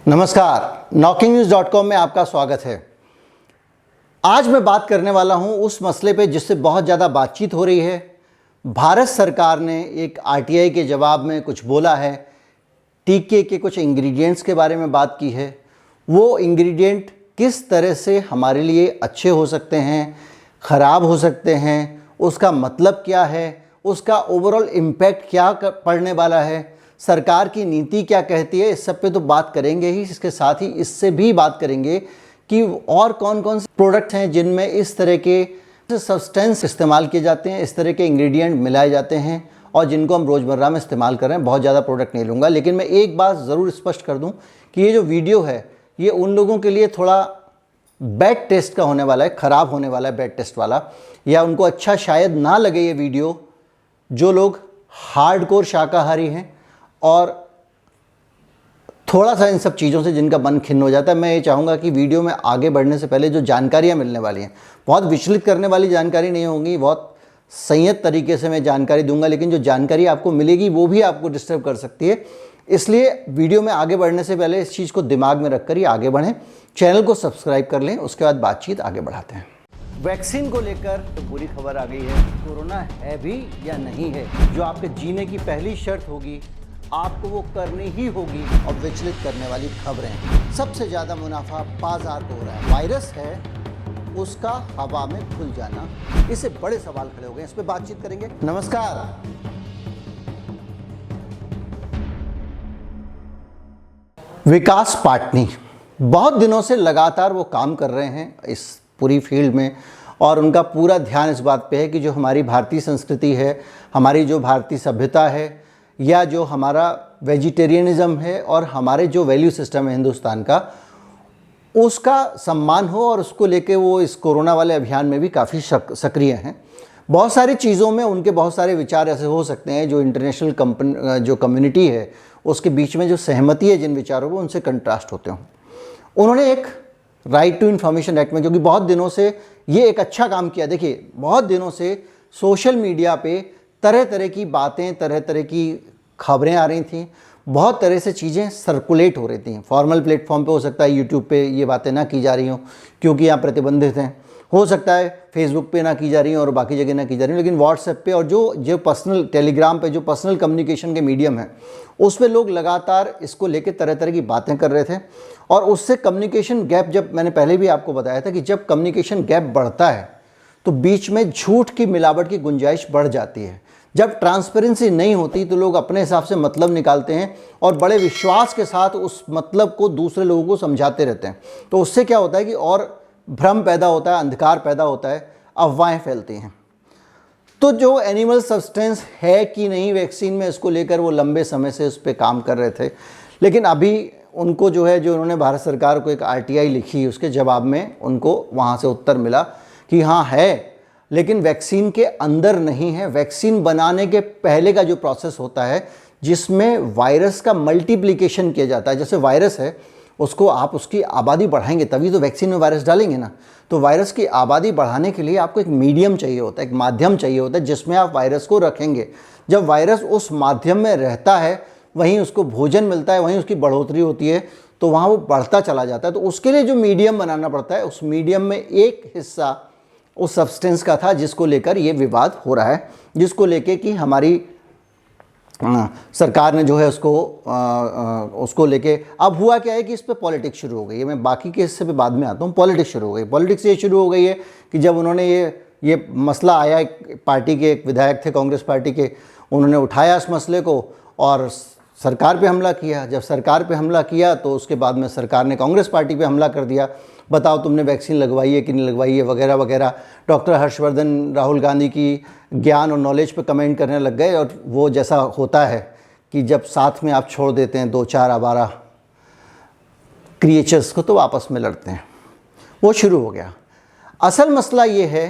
नमस्कार, knocking-news.com में आपका स्वागत है। आज मैं बात करने वाला हूं उस मसले पे जिससे बहुत ज़्यादा बातचीत हो रही है। भारत सरकार ने एक आरटीआई के जवाब में कुछ बोला है, टीके के कुछ इंग्रेडिएंट्स के बारे में बात की है। वो इंग्रेडिएंट किस तरह से हमारे लिए अच्छे हो सकते हैं, ख़राब हो सकते हैं, उसका मतलब क्या है, उसका ओवरऑल इम्पैक्ट क्या पड़ने वाला है, सरकार की नीति क्या कहती है, इस सब पे तो बात करेंगे ही। इसके साथ ही इससे भी बात करेंगे कि और कौन कौन से प्रोडक्ट हैं जिनमें इस तरह के सब्सटेंस इस्तेमाल किए जाते हैं, इस तरह के इंग्रेडिएंट मिलाए जाते हैं और जिनको हम रोज़मर्रा में इस्तेमाल कर रहे हैं। बहुत ज़्यादा प्रोडक्ट नहीं लूँगा, लेकिन मैं एक बात ज़रूर स्पष्ट कर दूँ कि ये जो वीडियो है ये उन लोगों के लिए थोड़ा बैड टेस्ट का होने वाला है, ख़राब होने वाला है, बैड टेस्ट वाला, या उनको अच्छा शायद ना लगे ये वीडियो जो लोग हार्डकोर शाकाहारी हैं और थोड़ा सा इन सब चीज़ों से जिनका मन खिन्न हो जाता है। मैं ये चाहूँगा कि वीडियो में आगे बढ़ने से पहले जो जानकारियाँ मिलने वाली हैं, बहुत विचलित करने वाली जानकारी नहीं होंगी, बहुत संयत तरीके से मैं जानकारी दूंगा, लेकिन जो जानकारी आपको मिलेगी वो भी आपको डिस्टर्ब कर सकती है। इसलिए वीडियो में आगे बढ़ने से पहले इस चीज़ को दिमाग में रख कर ही आगे बढ़ें। चैनल को सब्सक्राइब कर लें, उसके बाद बातचीत आगे बढ़ाते हैं। वैक्सीन को लेकर तो बुरी खबर आ गई है। कोरोना है भी या नहीं है, जो आपके जीने की पहली शर्त होगी आपको वो करनी ही होगी। और विचलित करने वाली खबरें, सबसे ज़्यादा मुनाफा बाजार को हो रहा है। वायरस है उसका हवा में घुल जाना, इससे बड़े सवाल खड़े हो गए, इस पर बातचीत करेंगे। नमस्कार। विकास पाटनी बहुत दिनों से लगातार वो काम कर रहे हैं इस पूरी फील्ड में, और उनका पूरा ध्यान इस बात पे है कि जो हमारी भारतीय संस्कृति है, हमारी जो भारतीय सभ्यता है, या जो हमारा वेजिटेरियनिज़म है और हमारे जो वैल्यू सिस्टम है हिंदुस्तान का, उसका सम्मान हो। और उसको लेके वो इस कोरोना वाले अभियान में भी काफ़ी सक्रिय हैं। बहुत सारी चीज़ों में उनके बहुत सारे विचार ऐसे हो सकते हैं जो इंटरनेशनल जो कम्युनिटी है उसके बीच में जो सहमति है जिन विचारों को, उनसे कंट्रास्ट होते हों। उन्होंने एक राइट टू इन्फॉर्मेशन एक्ट में, जो कि बहुत दिनों से ये एक अच्छा काम किया। देखिए, बहुत दिनों से सोशल मीडिया पे तरह तरह की बातें, तरह तरह की खबरें आ रही थी, बहुत तरह से चीज़ें सर्कुलेट हो रही थी। फॉर्मल प्लेटफॉर्म पे हो सकता है यूट्यूब पे ये बातें ना की जा रही हों क्योंकि यहाँ प्रतिबंधित हैं, हो सकता है फेसबुक पे ना की जा रही हों और बाकी जगह ना की जा रही हों, लेकिन व्हाट्सएप पे और जो पर्सनल, टेलीग्राम पे जो पर्सनल कम्युनिकेशन के मीडियम है उस पर लोग लगातार इसको लेकर तरह तरह की बातें कर रहे थे। और उससे कम्युनिकेशन गैप, जब मैंने पहले भी आपको बताया था कि जब कम्युनिकेशन गैप बढ़ता है तो बीच में झूठ की मिलावट की गुंजाइश बढ़ जाती है। जब ट्रांसपेरेंसी नहीं होती तो लोग अपने हिसाब से मतलब निकालते हैं और बड़े विश्वास के साथ उस मतलब को दूसरे लोगों को समझाते रहते हैं। तो उससे क्या होता है कि और भ्रम पैदा होता है, अंधकार पैदा होता है, अफवाहें फैलती हैं। तो जो एनिमल सब्सटेंस है कि नहीं वैक्सीन में, इसको लेकर वो लंबे समय से उस पर काम कर रहे थे, लेकिन अभी उनको जो है, जो उन्होंने भारत सरकार को एक आरटीआई लिखी, उसके जवाब में उनको वहाँ से उत्तर मिला कि हाँ है, लेकिन वैक्सीन के अंदर नहीं है। वैक्सीन बनाने के पहले का जो प्रोसेस होता है जिसमें वायरस का मल्टीप्लिकेशन किया जाता है। जैसे वायरस है, उसको आप उसकी आबादी बढ़ाएंगे तभी तो वैक्सीन में वायरस डालेंगे ना। तो वायरस की आबादी बढ़ाने के लिए आपको एक मीडियम चाहिए होता है, एक माध्यम चाहिए होता है जिसमें आप वायरस को रखेंगे। जब वायरस उस माध्यम में रहता है, वहीं उसको भोजन मिलता है, वहीं उसकी बढ़ोतरी होती है, तो वहाँ वो बढ़ता चला जाता है। तो उसके लिए जो मीडियम बनाना पड़ता है, उस मीडियम में एक हिस्सा उस सब्सटेंस का था जिसको लेकर ये विवाद हो रहा है, जिसको लेके कि हमारी सरकार ने जो है उसको लेके, अब हुआ क्या है कि इस पे पॉलिटिक्स शुरू हो गई है। मैं बाकी के हिस्से पे बाद में आता हूँ। पॉलिटिक्स शुरू हो गई। पॉलिटिक्स ये शुरू हो गई है कि जब उन्होंने ये मसला आया, एक पार्टी के एक विधायक थे कांग्रेस पार्टी के, उन्होंने उठाया इस मसले को और सरकार पे हमला किया। जब सरकार पे हमला किया तो उसके बाद में सरकार ने कांग्रेस पार्टी पे हमला कर दिया, बताओ तुमने वैक्सीन लगवाई है कि नहीं लगवाई है, वगैरह वगैरह। डॉक्टर हर्षवर्धन राहुल गांधी की ज्ञान और नॉलेज पे कमेंट करने लग गए, और वो जैसा होता है कि जब साथ में आप छोड़ देते हैं दो चार आवारा क्रिएचर्स को तो आपस में लड़ते हैं, वो शुरू हो गया। असल मसला ये है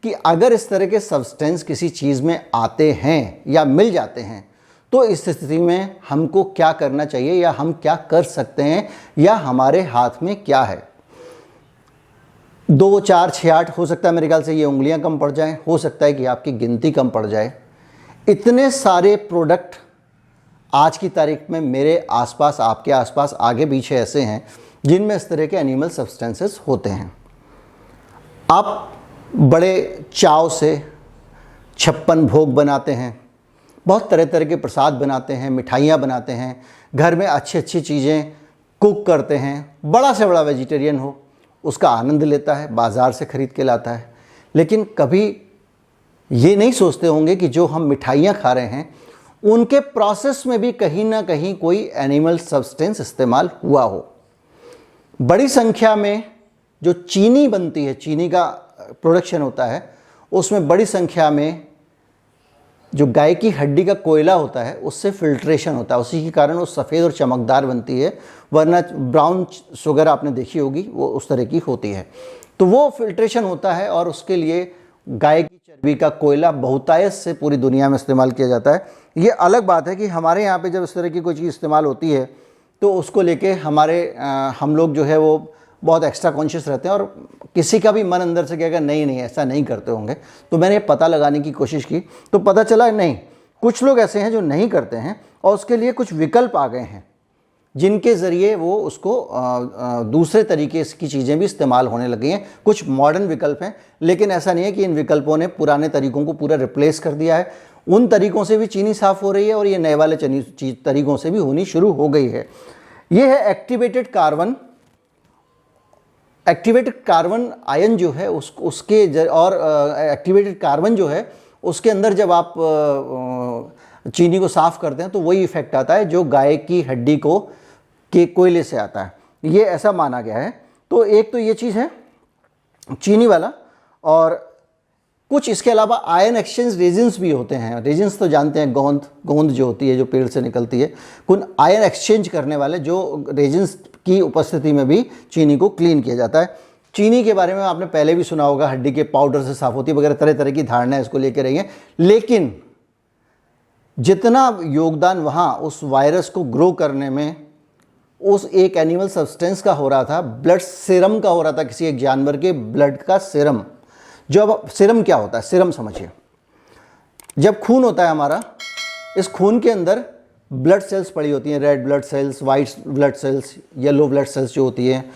कि अगर इस तरह के सब्सटेंस किसी चीज़ में आते हैं या मिल जाते हैं तो इस स्थिति में हमको क्या करना चाहिए, या हम क्या कर सकते हैं, या हमारे हाथ में क्या है। 2, 4, 6, 8 हो सकता है, मेरे ख्याल से ये उंगलियां कम पड़ जाएं, हो सकता है कि आपकी गिनती कम पड़ जाए। इतने सारे प्रोडक्ट आज की तारीख में मेरे आसपास, आपके आसपास, आगे पीछे ऐसे हैं जिनमें इस तरह के एनिमल सब्सटेंसेस होते हैं। आप बड़े चाव से 56 भोग बनाते हैं, बहुत तरह तरह के प्रसाद बनाते हैं, मिठाइयाँ बनाते हैं, घर में अच्छी अच्छी चीज़ें कुक करते हैं। बड़ा से बड़ा वेजिटेरियन हो उसका आनंद लेता है, बाज़ार से ख़रीद के लाता है। लेकिन कभी ये नहीं सोचते होंगे कि जो हम मिठाइयाँ खा रहे हैं उनके प्रोसेस में भी कहीं ना कहीं कोई एनिमल सब्सटेंस इस्तेमाल हुआ हो। बड़ी संख्या में जो चीनी बनती है, चीनी का प्रोडक्शन होता है, उसमें बड़ी संख्या में जो गाय की हड्डी का कोयला होता है उससे फिल्ट्रेशन होता है, उसी के कारण वो सफ़ेद और चमकदार बनती है। वरना ब्राउन शुगर आपने देखी होगी, वो उस तरह की होती है। तो वो फिल्ट्रेशन होता है और उसके लिए गाय की चर्बी का कोयला बहुतायत से पूरी दुनिया में इस्तेमाल किया जाता है। ये अलग बात है कि हमारे यहाँ पे जब इस तरह की कोई चीज़ इस्तेमाल होती है तो उसको लेके हम लोग जो है वो बहुत एक्स्ट्रा कॉन्शियस रहते हैं, और किसी का भी मन अंदर से कहेगा नहीं नहीं ऐसा नहीं करते होंगे। तो मैंने पता लगाने की कोशिश की तो पता चला नहीं, कुछ लोग ऐसे हैं जो नहीं करते हैं और उसके लिए कुछ विकल्प आ गए हैं जिनके ज़रिए वो उसको दूसरे तरीके की चीज़ें भी इस्तेमाल होने लगी हैं। कुछ मॉडर्न विकल्प हैं, लेकिन ऐसा नहीं है कि इन विकल्पों ने पुराने तरीक़ों को पूरा रिप्लेस कर दिया है। उन तरीक़ों से भी चीनी साफ़ हो रही है और ये नए वाले तरीक़ों से भी होनी शुरू हो गई है। ये है activated carbon. Activated carbon ion जो है उसके एक्टिवेटेड कार्बन जो है उसके अंदर जब आप चीनी को साफ़ करते हैं तो वही इफ़ेक्ट आता है जो गाय की हड्डी के कोयले से आता है, ये ऐसा माना गया है। तो एक तो ये चीज़ है चीनी वाला, और कुछ इसके अलावा आयन एक्सचेंज रेजिन्स भी होते हैं। रेजिन्स तो जानते हैं, गोंद जो होती है जो पेड़ से निकलती है, कुछ आयन एक्सचेंज करने वाले जो रेजिन्स की उपस्थिति में भी चीनी को क्लीन किया जाता है। चीनी के बारे में आपने पहले भी सुना होगा, हड्डी के पाउडर से साफ़ होती है वगैरह, तरह तरह की धारणाएं इसको लेकर रही हैं। लेकिन जितना योगदान वहाँ उस वायरस को ग्रो करने में उस एक एनिमल सब्सटेंस का हो रहा था, ब्लड सीरम का हो रहा था, किसी एक जानवर के ब्लड का सीरम। जो अब सीरम क्या होता है, सीरम समझिए, जब खून होता है हमारा, इस खून के अंदर ब्लड सेल्स पड़ी होती हैं, red blood cells, white blood cells, yellow blood cells जो होती हैं,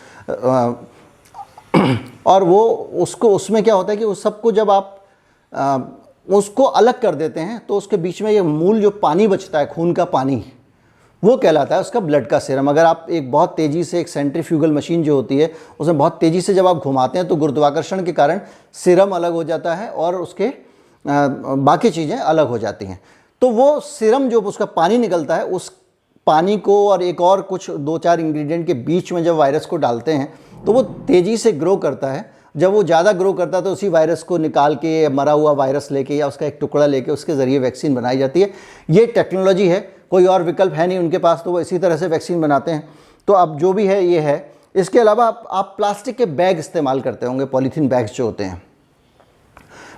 और वो उसमें क्या होता है कि उस सबको जब आप उसको अलग कर देते हैं तो उसके बीच में ये मूल जो पानी बचता है, खून का पानी, वो कहलाता है उसका ब्लड का सीरम। अगर आप एक बहुत तेज़ी से एक सेंट्रीफ्यूगल मशीन जो होती है उसमें बहुत तेज़ी से जब आप घुमाते हैं तो गुरुत्वाकर्षण के कारण सीरम अलग हो जाता है और उसके बाकी चीज़ें अलग हो जाती हैं। तो वो सीरम जो उसका पानी निकलता है, उस पानी को और एक और कुछ 2-4 इंग्रेडिएंट के बीच में जब वायरस को डालते हैं तो वो तेज़ी से ग्रो करता है। जब वो ज़्यादा ग्रो करता है तो उसी वायरस को निकाल के, मरा हुआ वायरस लेके या उसका एक टुकड़ा लेके उसके ज़रिए वैक्सीन बनाई जाती है। ये टेक्नोलॉजी है, कोई और विकल्प है नहीं उनके पास, तो वो इसी तरह से वैक्सीन बनाते हैं। तो अब जो भी है ये है। इसके अलावा आप प्लास्टिक के बैग इस्तेमाल करते होंगे, पॉलीथीन बैग्स जो होते हैं,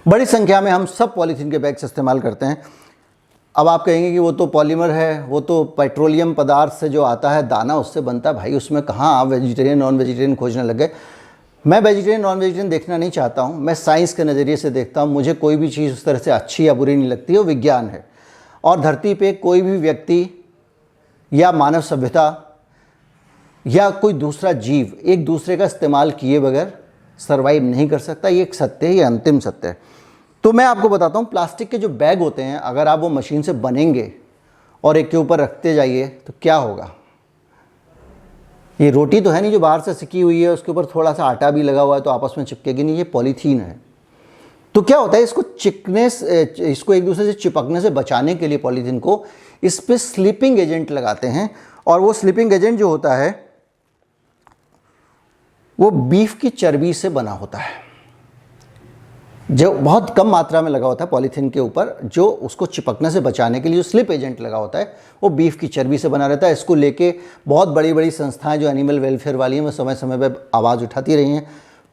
बड़ी संख्या में हम सब पॉलीथीन के बैग्स इस्तेमाल करते हैं। अब आप कहेंगे कि वो तो पॉलीमर है, वो तो पेट्रोलियम पदार्थ से जो आता है दाना उससे बनता है। भाई उसमें कहाँ आप वेजिटेरियन नॉन वेजिटेरियन खोजने लग गए। मैं वेजिटेरियन नॉन वेजिटेरियन देखना नहीं चाहता हूँ, मैं साइंस के नज़रिए से देखता हूँ। मुझे कोई भी चीज़ उस तरह से अच्छी या बुरी नहीं लगती, वो विज्ञान है। और धरती पे कोई भी व्यक्ति या मानव सभ्यता या कोई दूसरा जीव एक दूसरे का इस्तेमाल किए बगैर सर्वाइव नहीं कर सकता। ये एक सत्य है, ये अंतिम सत्य है। तो मैं आपको बताता हूँ, प्लास्टिक के जो बैग होते हैं, अगर आप वो मशीन से बनेंगे और एक के ऊपर रखते जाइए तो क्या होगा। ये रोटी तो है नहीं जो बाहर से सिकी हुई है, उसके ऊपर थोड़ा सा आटा भी लगा हुआ है तो आपस में चिपकेगी नहीं, ये पॉलीथीन है। तो क्या होता है, इसको एक दूसरे से चिपकने से बचाने के लिए पॉलीथीन को इस पर स्लीपिंग एजेंट लगाते हैं। और वो स्लीपिंग एजेंट जो होता है वो बीफ की चर्बी से बना होता है, जो बहुत कम मात्रा में लगा होता है पॉलीथीन के ऊपर। जो उसको चिपकने से बचाने के लिए जो स्लिप एजेंट लगा होता है वो बीफ की चर्बी से बना रहता है। इसको लेके बहुत बड़ी बड़ी संस्थाएं जो एनिमल वेलफेयर वाली हैं वो समय समय पर आवाज़ उठाती रही हैं।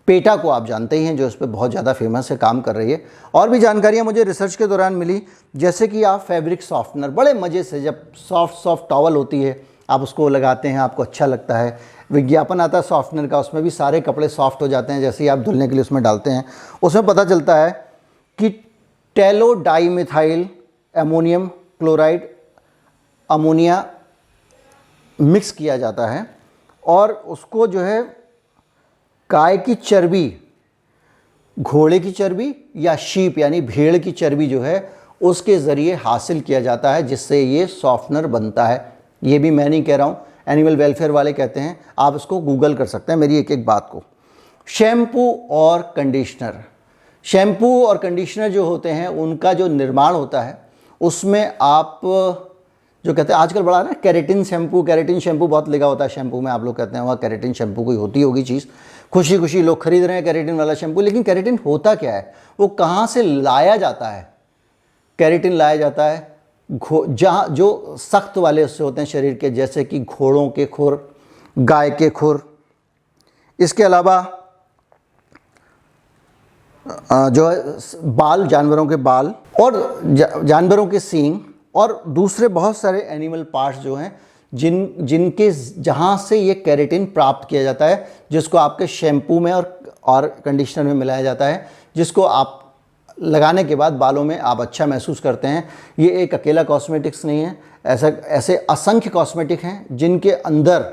पेटा को आप जानते ही हैं, जो इस पर बहुत ज़्यादा फेमस है, काम कर रही है। और भी जानकारियाँ मुझे रिसर्च के दौरान मिली, जैसे कि आप फैब्रिक सॉफ्टनर बड़े मज़े से, जब सॉफ्ट टॉवल होती है आप उसको लगाते हैं, आपको अच्छा लगता है। विज्ञापन आता है सॉफ्टनर का, उसमें भी सारे कपड़े सॉफ्ट हो जाते हैं जैसे ही आप धुलने के लिए उसमें डालते हैं। उसमें पता चलता है कि tallow dimethyl ammonium chloride ammonia mix किया जाता है और उसको जो है गाय की चर्बी, घोड़े की चर्बी या शीप यानी भेड़ की चर्बी जो है उसके ज़रिए हासिल किया जाता है, जिससे ये सॉफ्टनर बनता है। ये भी मैं नहीं कह रहा हूँ, एनिमल वेलफेयर वाले कहते हैं, आप इसको गूगल कर सकते हैं मेरी एक एक बात को। शैम्पू और कंडीशनर, शैम्पू और कंडीशनर जो होते हैं उनका जो निर्माण होता है उसमें आप जो कहते हैं आजकल बड़ा ना केराटिन शैम्पू बहुत लगा होता है शैम्पू में, आप लोग कहते हैं वह केराटिन शैम्पू कोई होती होगी चीज़, खुशी खुशी लोग खरीद रहे हैं केराटिन वाला शैम्पू। लेकिन केराटिन होता क्या है, वो कहाँ से लाया जाता है? केराटिन लाया जाता है जहाँ जो सख्त वाले उससे होते हैं शरीर के, जैसे कि घोड़ों के खुर, गाय के खुर, इसके अलावा जो है बाल, जानवरों के बाल और जानवरों के सींग और दूसरे बहुत सारे एनिमल पार्ट्स जो हैं जिनके जहाँ से ये केराटिन प्राप्त किया जाता है, जिसको आपके शैम्पू में और कंडीशनर में मिलाया जाता है, जिसको आप लगाने के बाद बालों में आप अच्छा महसूस करते हैं। ये एक अकेला कॉस्मेटिक्स नहीं है, ऐसे असंख्य कॉस्मेटिक हैं जिनके अंदर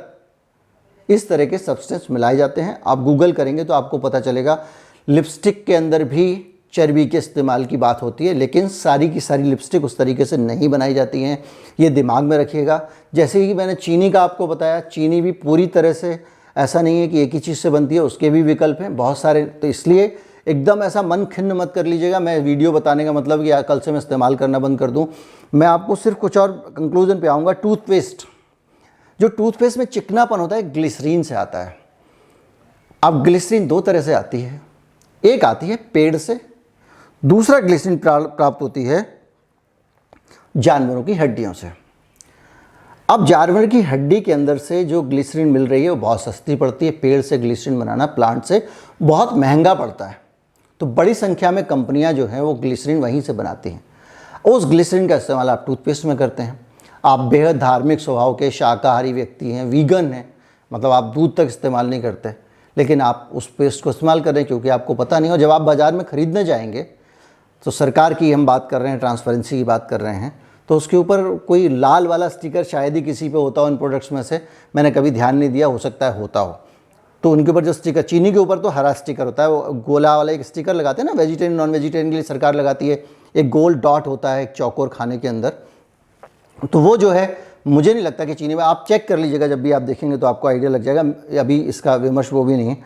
इस तरह के सब्सटेंस मिलाए जाते हैं। आप गूगल करेंगे तो आपको पता चलेगा। लिपस्टिक के अंदर भी चर्बी के इस्तेमाल की बात होती है, लेकिन सारी की सारी लिपस्टिक उस तरीके से नहीं बनाई जाती हैं, ये दिमाग में रखिएगा। जैसे कि मैंने चीनी का आपको बताया, चीनी भी पूरी तरह से ऐसा नहीं है कि एक ही चीज़ से बनती है, उसके भी विकल्प हैं बहुत सारे। तो इसलिए एकदम ऐसा मन खिन्न मत कर लीजिएगा। मैं वीडियो बताने का मतलब कि कल से मैं इस्तेमाल करना बंद कर दूं। मैं आपको सिर्फ कुछ और कंक्लूजन पे आऊँगा। टूथपेस्ट, जो टूथपेस्ट में चिकनापन होता है ग्लिसरीन से आता है। अब ग्लिसरीन दो तरह से आती है, एक आती है पेड़ से, दूसरा ग्लिसरीन प्राप्त होती है जानवरों की हड्डियों से। अब जानवर की हड्डी के अंदर से जो ग्लिसरीन मिल रही है वो बहुत सस्ती पड़ती है। पेड़ से ग्लिसरीन बनाना प्लांट से बहुत महंगा पड़ता है। तो बड़ी संख्या में कंपनियां जो हैं वो ग्लिसरीन वहीं से बनाती हैं। उस ग्लिसरीन का इस्तेमाल आप टूथपेस्ट में करते हैं। आप बेहद धार्मिक स्वभाव के शाकाहारी व्यक्ति हैं, वीगन हैं, मतलब आप दूध तक इस्तेमाल नहीं करते, लेकिन आप उस पेस्ट को इस्तेमाल कर रहे हैं क्योंकि आपको पता नहीं हो। जब आप बाज़ार में ख़रीदने जाएंगे तो सरकार की हम बात कर रहे हैं, ट्रांसपेरेंसी की बात कर रहे हैं, तो उसके ऊपर कोई लाल वाला स्टिकर शायद ही किसी पे होता हो इन प्रोडक्ट्स में से, मैंने कभी ध्यान नहीं दिया, हो सकता है होता हो। तो उनके ऊपर जो स्टिकर, चीनी के ऊपर तो हरा स्टिकर होता है, वो गोला वाला एक स्टिकर लगाते हैं ना, वेजिटेरियन नॉन वेजिटेरियन के लिए सरकार लगाती है, एक गोल डॉट होता है एक चौकोर खाने के अंदर। तो वो जो है मुझे नहीं लगता कि चीनी में, आप चेक कर लीजिएगा जब भी आप देखेंगे तो आपको आइडिया लग जाएगा। अभी इसका विमर्श वो भी नहीं है।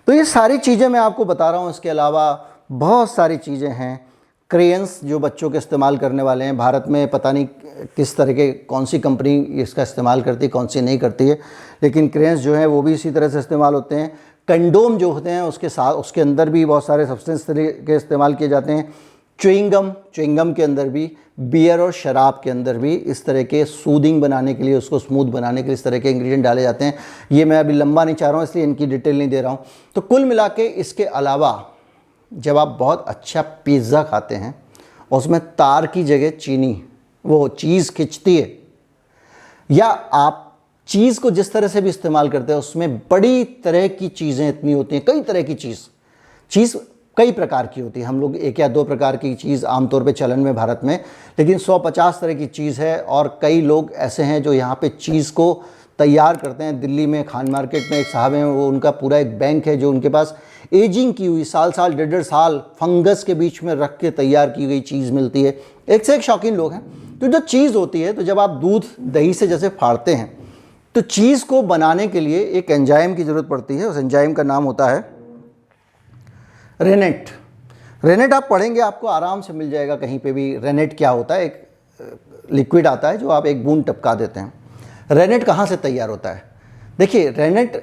तो ये सारी चीज़ें मैं आपको बता रहा हूँ। इसके अलावा बहुत सारी चीज़ें हैं। क्रेयंस जो बच्चों के इस्तेमाल करने वाले हैं, भारत में पता नहीं किस तरह के, कौन सी कंपनी इसका इस्तेमाल करती है, कौन सी नहीं करती है, लेकिन क्रेयंस जो हैं वो भी इसी तरह से इस्तेमाल होते हैं। कंडोम जो होते हैं उसके साथ, उसके अंदर भी बहुत सारे सब्सटेंस के इस्तेमाल किए जाते हैं। च्युइंगम के अंदर भी, बियर और शराब के अंदर भी इस तरह के सूदिंग बनाने के लिए, उसको स्मूथ बनाने के लिए इस तरह के इंग्रेडिएंट डाले जाते हैं। ये मैं अभी लंबा नहीं चाह रहा हूँ, इसलिए इनकी डिटेल नहीं दे रहा हूँ। तो कुल मिला के इसके अलावा जब आप बहुत अच्छा पिज़्ज़ा खाते हैं और उसमें तार की जगह चीनी, वो चीज़ खिंचती है, या आप चीज़ को जिस तरह से भी इस्तेमाल करते हैं उसमें बड़ी तरह की चीज़ें इतनी होती हैं, कई तरह की चीज़ कई प्रकार की होती है। हम लोग एक या दो प्रकार की चीज़ आमतौर पे चलन में भारत में, लेकिन 150 तरह की चीज़ है। और कई लोग ऐसे हैं जो यहाँ पे चीज़ को तैयार करते हैं। दिल्ली में खान मार्केट में एक साहब हैं, वो उनका पूरा एक बैंक है जो उनके पास एजिंग की हुई साल 1.5 फंगस के बीच में रख के तैयार की गई चीज़ मिलती है। एक से एक शौकीन लोग हैं। तो जो चीज़ होती है, तो जब आप दूध दही से जैसे फाड़ते हैं, तो चीज़ को बनाने के लिए एक एंजाइम की ज़रूरत पड़ती है। उस एंजाइम का नाम होता है रेनेट। आप पढ़ेंगे आपको आराम से मिल जाएगा कहीं पे भी। रेनेट क्या होता है? एक लिक्विड आता है जो आप एक बूंद टपका देते हैं। रेनेट कहाँ से तैयार होता है? देखिए, रेनेट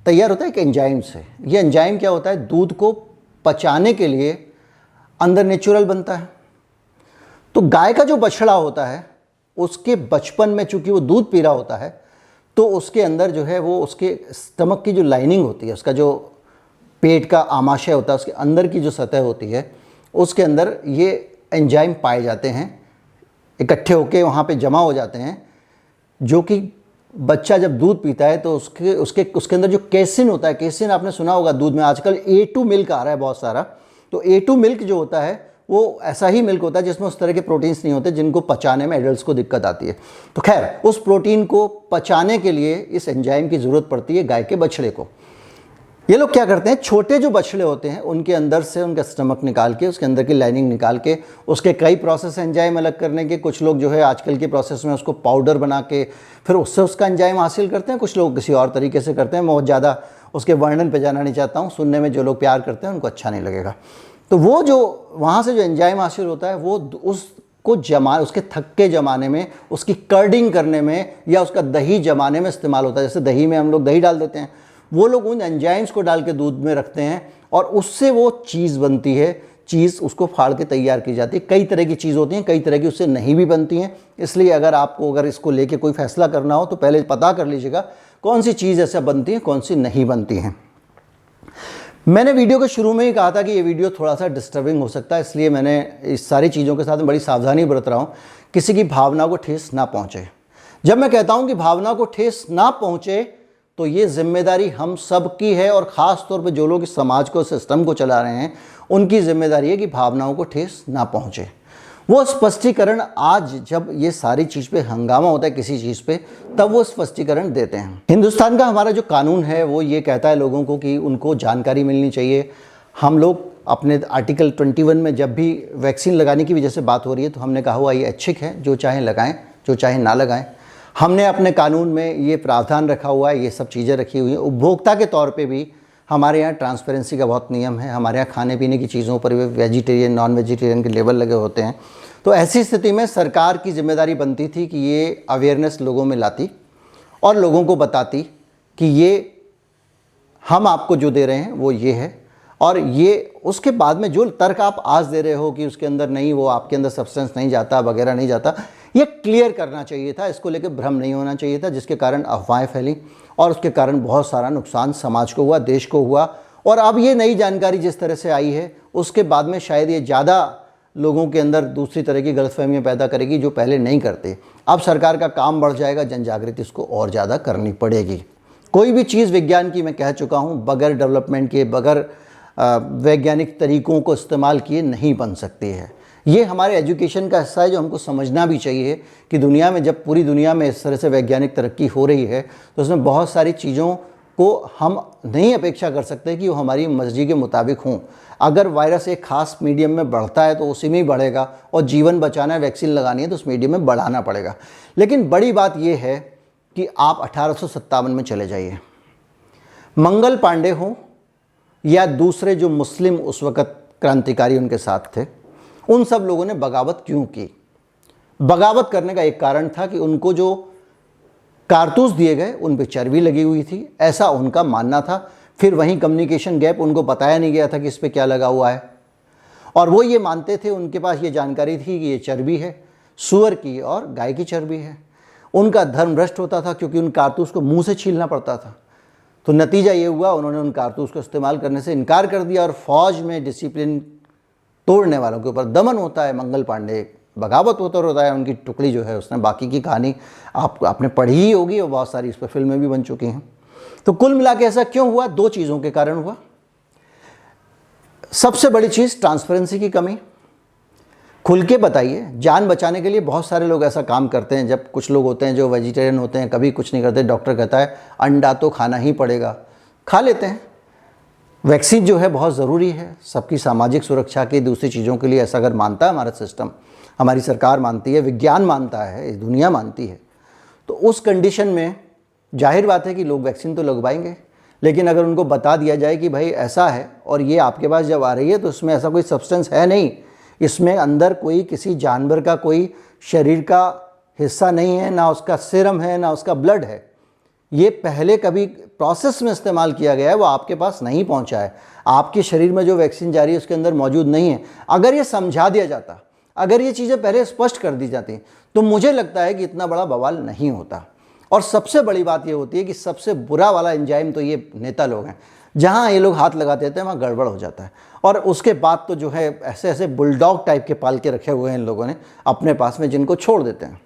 तैयार होता है एक एंजाइम से। ये एंजाइम क्या होता है? दूध को पचाने के लिए अंदर नेचुरल बनता है। तो गाय का जो बछड़ा होता है, उसके बचपन में चूंकि वो दूध पी रहा होता है, तो उसके अंदर जो है वो उसके स्टमक की जो लाइनिंग होती है, उसका जो पेट का आमाशय होता है, उसके अंदर की जो सतह होती है, उसके अंदर ये एंजाइम पाए जाते हैं, इकट्ठे होके वहाँ पे जमा हो जाते हैं, जो कि बच्चा जब दूध पीता है तो उसके अंदर जो केसिन होता है, केसिन आपने सुना होगा दूध में, आजकल A2 मिल्क आ रहा है बहुत सारा। तो A2 मिल्क जो होता है वो ऐसा ही मिल्क होता है जिसमें उस तरह के प्रोटीन्स नहीं होते जिनको पचाने में एडल्ट्स को दिक्कत आती है। तो खैर, उस प्रोटीन को पचाने के लिए इस एंजाइम की ज़रूरत पड़ती है गाय के बछड़े को। ये लोग क्या करते हैं, छोटे जो बछड़े होते हैं उनके अंदर से उनका स्टमक निकाल के, उसके अंदर की लाइनिंग निकाल के, उसके कई प्रोसेस एंजाइम अलग करने के, कुछ लोग जो है आजकल के प्रोसेस में उसको पाउडर बना के फिर उससे उसका एंजाइम हासिल करते हैं, कुछ लोग किसी और तरीके से करते हैं। मैं बहुत ज़्यादा उसके वर्णन पे जाना नहीं चाहता हूँ, सुनने में जो लोग प्यार करते हैं उनको अच्छा नहीं लगेगा। तो वो जो वहाँ से जो एंजाइम हासिल होता है वो उसको उसके थक्के जमाने में, उसकी कर्डिंग करने में या उसका दही जमाने में इस्तेमाल होता है। जैसे दही में हम लोग दही डाल देते हैं, वो लोग उन एंजाइम्स को डाल के दूध में रखते हैं और उससे वो चीज़ बनती है। चीज़ उसको फाड़ के तैयार की जाती है। कई तरह की चीज़ होती हैं, कई तरह की उससे नहीं भी बनती हैं। इसलिए अगर इसको लेके कोई फैसला करना हो तो पहले पता कर लीजिएगा कौन सी चीज़ ऐसा बनती है, कौन सी नहीं बनती हैं। मैंने वीडियो के शुरू में ही कहा था कि ये वीडियो थोड़ा सा डिस्टर्बिंग हो सकता है, इसलिए मैंने इस सारी चीज़ों के साथ में बड़ी सावधानी बरत रहा हूँ, किसी की भावना को ठेस ना पहुँचे। जब मैं कहता हूँ कि भावना को ठेस ना पहुँचे तो ये जिम्मेदारी हम सब की है, और ख़ास तौर पे जो लोग इस समाज को, सिस्टम को चला रहे हैं, उनकी जिम्मेदारी है कि भावनाओं को ठेस ना पहुँचे। वो स्पष्टीकरण आज जब ये सारी चीज़ पे हंगामा होता है किसी चीज़ पे, तब वो स्पष्टीकरण देते हैं। हिंदुस्तान का हमारा जो कानून है वो ये कहता है लोगों को कि उनको जानकारी मिलनी चाहिए। हम लोग अपने आर्टिकल 21 में जब भी वैक्सीन लगाने की वजह से बात हो रही है तो हमने कहा हुआ ये ऐच्छिक है, जो चाहे लगाएं, जो चाहे ना लगाएं। हमने अपने कानून में ये प्रावधान रखा हुआ है, ये सब चीज़ें रखी हुई हैं। उपभोक्ता के तौर पे भी हमारे यहाँ ट्रांसपेरेंसी का बहुत नियम है। हमारे यहाँ खाने पीने की चीज़ों पर भी वेजिटेरियन, नॉन वेजिटेरियन के लेबल लगे होते हैं। तो ऐसी स्थिति में सरकार की जिम्मेदारी बनती थी कि ये अवेयरनेस लोगों में लाती और लोगों को बताती कि ये हम आपको जो दे रहे हैं वो ये है, और ये उसके बाद में जो तर्क आप आज दे रहे हो कि उसके अंदर नहीं, वो आपके अंदर सब्सटेंस नहीं जाता वगैरह नहीं जाता, ये क्लियर करना चाहिए था। इसको लेकर भ्रम नहीं होना चाहिए था, जिसके कारण अफवाहें फैली और उसके कारण बहुत सारा नुकसान समाज को हुआ, देश को हुआ। और अब ये नई जानकारी जिस तरह से आई है उसके बाद में शायद ये ज़्यादा लोगों के अंदर दूसरी तरह की गलतफहमियाँ पैदा करेगी जो पहले नहीं करते। अब सरकार का काम बढ़ जाएगा, जन जागृति इसको और ज़्यादा करनी पड़ेगी। कोई भी चीज़ विज्ञान की, मैं कह चुका हूँ, बगैर डेवलपमेंट के, बगैर वैज्ञानिक तरीक़ों को इस्तेमाल किए नहीं बन सकती है। ये हमारे एजुकेशन का हिस्सा है जो हमको समझना भी चाहिए कि दुनिया में, जब पूरी दुनिया में इस तरह से वैज्ञानिक तरक्की हो रही है तो उसमें बहुत सारी चीज़ों को हम नहीं अपेक्षा कर सकते कि वो हमारी मर्जी के मुताबिक हों। अगर वायरस एक ख़ास मीडियम में बढ़ता है तो उसी में ही बढ़ेगा, और जीवन बचाना है, वैक्सीन लगानी है तो उस मीडियम में बढ़ाना पड़ेगा। लेकिन बड़ी बात यह है कि आप 1857 में चले जाइए, मंगल पांडे हों या दूसरे जो मुस्लिम उस वक़्त क्रांतिकारी उनके साथ थे, उन सब लोगों ने बगावत क्यों की? बगावत करने का एक कारण था कि उनको जो कारतूस दिए गए उन पे चर्बी लगी हुई थी, ऐसा उनका मानना था। फिर वहीं कम्युनिकेशन गैप, उनको बताया नहीं गया था कि इस पे क्या लगा हुआ है, और वो ये मानते थे, उनके पास ये जानकारी थी कि ये चर्बी है, सूअर की और गाय की चर्बी है। उनका धर्म भ्रष्ट होता था क्योंकि उन कारतूस को मुँह से छीलना पड़ता था। तो नतीजा ये हुआ, उन्होंने उन कारतूस को इस्तेमाल करने से इनकार कर दिया, और फौज में डिसिप्लिन तोड़ने वालों के ऊपर दमन होता है। मंगल पांडे बगावत होता है, उनकी टुकड़ी जो है उसने, बाकी की कहानी आपने पढ़ी ही होगी और बहुत सारी इस पर फिल्में भी बन चुकी हैं। तो कुल मिला के ऐसा क्यों हुआ? दो चीज़ों के कारण हुआ। सबसे बड़ी चीज़ ट्रांसपेरेंसी की कमी। खुल के बताइए। जान बचाने के लिए बहुत सारे लोग ऐसा काम करते हैं। जब कुछ लोग होते हैं जो वेजिटेरियन होते हैं, कभी कुछ नहीं करते, डॉक्टर कहता है अंडा तो खाना ही पड़ेगा, खा लेते हैं। वैक्सीन जो है बहुत ज़रूरी है सबकी सामाजिक सुरक्षा की, दूसरी चीज़ों के लिए, ऐसा अगर मानता है हमारा सिस्टम, हमारी सरकार मानती है, विज्ञान मानता है, इस दुनिया मानती है, तो उस कंडीशन में जाहिर बात है कि लोग वैक्सीन तो लगवाएंगे। लेकिन अगर उनको बता दिया जाए कि भाई ऐसा है और ये आपके पास जब आ रही है तो इसमें ऐसा कोई सब्सटेंस है नहीं, इसमें अंदर कोई किसी जानवर का कोई शरीर का हिस्सा नहीं है, ना उसका सीरम है, ना उसका ब्लड है, ये पहले कभी प्रोसेस में इस्तेमाल किया गया है, वो आपके पास नहीं पहुंचा है, आपके शरीर में जो वैक्सीन जा रही है उसके अंदर मौजूद नहीं है। अगर ये समझा दिया जाता, अगर ये चीज़ें पहले स्पष्ट कर दी जाती, तो मुझे लगता है कि इतना बड़ा बवाल नहीं होता। और सबसे बड़ी बात ये होती है कि सबसे बुरा वाला एंजाइम तो ये नेता लोग हैं। जहाँ ये लोग हाथ लगा देते हैं वहाँ गड़बड़ हो जाता है, और उसके बाद तो जो है ऐसे ऐसे बुलडॉग टाइप के पाल के रखे हुए हैं इन लोगों ने अपने पास में, जिनको छोड़ देते हैं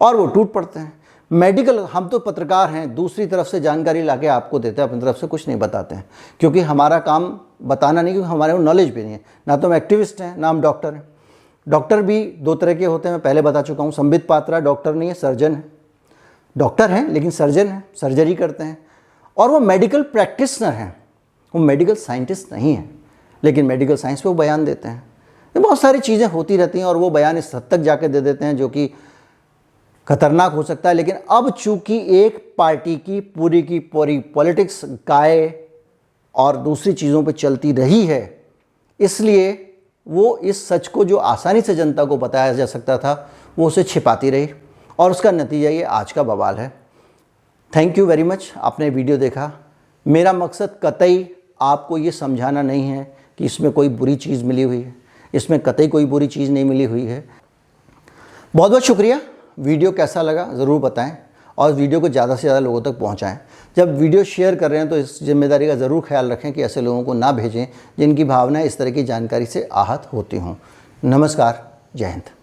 और वो टूट पड़ते हैं। मेडिकल, हम तो पत्रकार हैं, दूसरी तरफ से जानकारी लाके आपको देते हैं, अपनी तरफ से कुछ नहीं बताते हैं, क्योंकि हमारा काम बताना नहीं, क्योंकि हमारे को नॉलेज भी नहीं है। ना तो हम एक्टिविस्ट हैं, ना हम डॉक्टर हैं। डॉक्टर भी दो तरह के होते हैं, मैं पहले बता चुका हूँ। संबित पात्रा डॉक्टर नहीं है, सर्जन है। डॉक्टर हैं लेकिन सर्जन हैं, सर्जरी करते हैं। और वो मेडिकल प्रैक्टिशनर हैं, वो मेडिकल साइंटिस्ट नहीं हैं, लेकिन मेडिकल साइंस पे वो बयान देते हैं। ये बहुत सारी चीज़ें होती रहती हैं और वो बयान इस हद तक जाके दे देते हैं जो कि खतरनाक हो सकता है। लेकिन अब चूंकि एक पार्टी की पूरी पॉलिटिक्स गाय और दूसरी चीज़ों पे चलती रही है, इसलिए वो इस सच को जो आसानी से जनता को बताया जा सकता था, वो उसे छिपाती रही, और उसका नतीजा ये आज का बवाल है। थैंक यू वेरी मच, आपने वीडियो देखा। मेरा मकसद कतई आपको ये समझाना नहीं है कि इसमें कोई बुरी चीज़ मिली हुई है, इसमें कतई कोई बुरी चीज़ नहीं मिली हुई है। बहुत बहुत शुक्रिया। वीडियो कैसा लगा ज़रूर बताएं, और वीडियो को ज़्यादा से ज़्यादा लोगों तक पहुंचाएं। जब वीडियो शेयर कर रहे हैं तो इस जिम्मेदारी का ज़रूर ख्याल रखें कि ऐसे लोगों को ना भेजें जिनकी भावनाएं इस तरह की जानकारी से आहत होती हों। नमस्कार, जय हिंद।